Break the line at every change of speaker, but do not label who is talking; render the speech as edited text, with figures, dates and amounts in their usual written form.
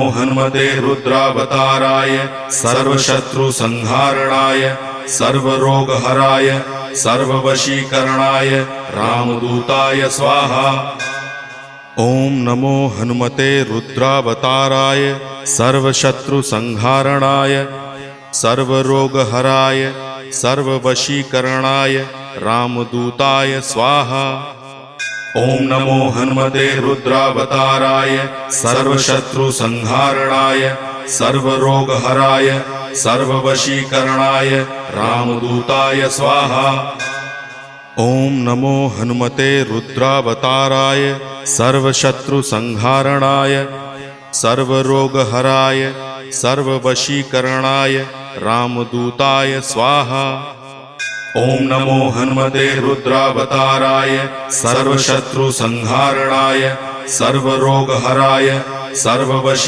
हनुमते रुद्रावताराय सर्वशत्रुसंहारणाय सर्वरोगहराय सर्ववशीकरणाय रामदूताय स्वाहा। ओम नमो हनुमते रुद्रावताराय सर्वशत्रुसंहारणाय सर्वरोगहराय सर्ववशीकरणाय रामदूताय स्वाहा। ओम नमो हनुमते रुद्रावताराय सर्वशत्रुसंहारणाय सर्वरोगहराय सर्ववशीकरणाय रामदूताय स्वाहा। ओम नमो हनुमते रुद्रावताराय सर्वशत्रुसंहारणाय सर्वरोगहराय सर्ववशीकरणाय रामदूताय स्वाहा। ओम नमो हनुमते रुद्रावताराय सर्वशत्रुसंहारणाय सर्वरोगहराय सर्ववशी